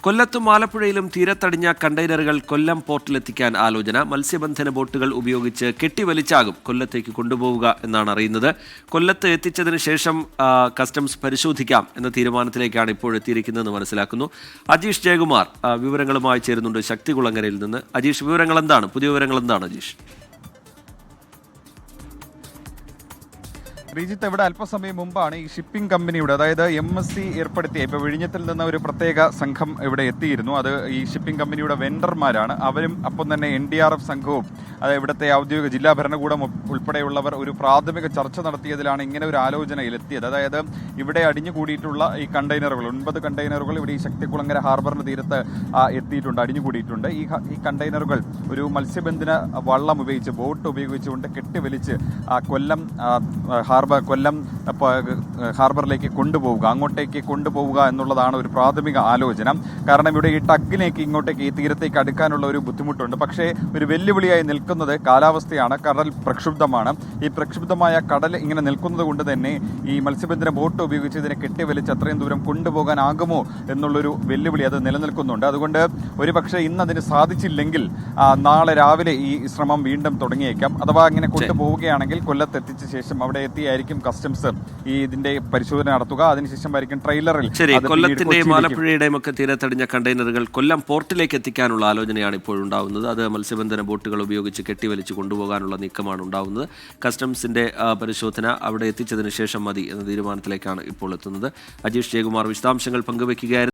കൊല്ലത്തും ആലപ്പുഴയിലും തീരത്തടിഞ്ഞ കണ്ടെയ്നറുകൾ കൊല്ലം പോർട്ടിലെത്തിക്കാൻ ആലോചന. മത്സ്യബന്ധന ബോട്ടുകൾ ഉപയോഗിച്ച് കെട്ടിവലിച്ചാകും കൊല്ലത്തേക്ക് കൊണ്ടുപോവുക എന്നാണ് അറിയുന്നത്. കൊല്ലത്ത് എത്തിച്ചതിന് ശേഷം കസ്റ്റംസ് പരിശോധിക്കാം എന്ന തീരുമാനത്തിലേക്കാണ് ഇപ്പോൾ എത്തിയിരിക്കുന്നതെന്ന് മനസ്സിലാക്കുന്നു. അജീഷ് ജയകുമാർ വിവരങ്ങളുമായി ചേരുന്നുണ്ട് ശക്തികുളങ്ങരയിൽ നിന്ന്. അജീഷ്, വിവരങ്ങൾ എന്താണ്? പുതിയ വിവരങ്ങൾ എന്താണ് അജീഷ്? ശ്രീജിത്ത്, ഇവിടെ അല്പസമയം മുമ്പാണ് ഈ ഷിപ്പിംഗ് കമ്പനിയുടെ, അതായത് MSC ഏർപ്പെടുത്തിയ, ഇപ്പോൾ വിഴിഞ്ഞത്തിൽ നിന്ന് ഒരു പ്രത്യേക സംഘം ഇവിടെ എത്തിയിരുന്നു. അത് ഈ ഷിപ്പിംഗ് കമ്പനിയുടെ വെണ്ടർമാരാണ്. അവരും അപ്പം തന്നെ NDRF സംഘവും, അത് ഇവിടുത്തെ ഔദ്യോഗിക ജില്ലാ ഭരണകൂടം ഉൾപ്പെടെയുള്ളവർ ഒരു പ്രാഥമിക ചർച്ച നടത്തിയതിലാണ് ഇങ്ങനെ ഒരു ആലോചനയിൽ എത്തിയത്. അതായത് ഇവിടെ അടിഞ്ഞുകൂടിയിട്ടുള്ള ഈ കണ്ടെയ്നറുകൾ, 9 കണ്ടെയ്നറുകൾ ഇവിടെ ഈ ശക്തികുളങ്ങര ഹാർബറിന് തീരത്ത് എത്തിയിട്ടുണ്ട്, അടിഞ്ഞുകൂടിയിട്ടുണ്ട്. ഈ കണ്ടെയ്നറുകൾ ഒരു മത്സ്യബന്ധന വള്ളം ഉപയോഗിച്ച്, ബോട്ട് ഉപയോഗിച്ചുകൊണ്ട് കെട്ടിവലിച്ച് കൊല്ലം ഹാർബറിലേക്ക് കൊണ്ടുപോവുക, അങ്ങോട്ടേക്ക് കൊണ്ടുപോവുക എന്നുള്ളതാണ് ഒരു പ്രാഥമിക ആലോചന. കാരണം ഇവിടെ ഈ ടഗ്ഗിലേക്ക് ഇങ്ങോട്ടേക്ക് ഈ തീരത്തേക്ക് അടുക്കാനുള്ള ഒരു ബുദ്ധിമുട്ടുണ്ട്. പക്ഷേ ഒരു വെല്ലുവിളിയായി നിൽക്കുന്നത് കാലാവസ്ഥയാണ്. കടൽ പ്രക്ഷുബ്ധമാണ്. ഈ പ്രക്ഷുബ്ധമായ കടൽ ഇങ്ങനെ നിൽക്കുന്നത് കൊണ്ട് തന്നെ ഈ മത്സ്യബന്ധന ബോട്ട് ഉപയോഗിച്ച് ഇതിനെ കെട്ടിവലിച്ച് അത്രയും ദൂരം കൊണ്ടുപോകാനാകുമോ എന്നുള്ളൊരു വെല്ലുവിളി അത് നിലനിൽക്കുന്നുണ്ട്. അതുകൊണ്ട് ഒരുപക്ഷെ ഇന്ന് അതിന് സാധിച്ചില്ലെങ്കിൽ നാളെ രാവിലെ ഈ ശ്രമം വീണ്ടും തുടങ്ങിയേക്കാം. അഥവാ ഇങ്ങനെ കൊണ്ടുപോവുകയാണെങ്കിൽ കൊല്ലത്തെത്തിച്ച ശേഷം അവിടെ എത്തിയായിരിക്കും കസ്റ്റംസ് ഈ ഇതിന്റെ പരിശോധന നടത്തുക. അതിനുശേഷമായിരിക്കും ട്രെയിലറിൽ. കൊല്ലത്തിന്റെയും ആലപ്പുഴയുടെയും ഒക്കെ തീരത്തടിഞ്ഞ കണ്ടെയ്നറുകൾ കൊല്ലം പോർട്ടിലേക്ക് എത്തിക്കാനുള്ള ആലോചനയാണ് ഇപ്പോഴുണ്ടാവുന്നത്. അത് മത്സ്യബന്ധന ബോട്ടുകൾ ഉപയോഗിച്ച് കെട്ടിവലിച്ച് കൊണ്ടുപോകാനുള്ള നീക്കമാണ് ഉണ്ടാവുന്നത്. കസ്റ്റംസിന്റെ പരിശോധന അവിടെ എത്തിച്ചതിന് ശേഷം മതി എന്ന തീരുമാനത്തിലേക്കാണ് ഇപ്പോൾ എത്തുന്നത്. അജീഷ് ജയകുമാർ വിശദാംശങ്ങൾ പങ്കുവയ്ക്കുകയായിരുന്നു.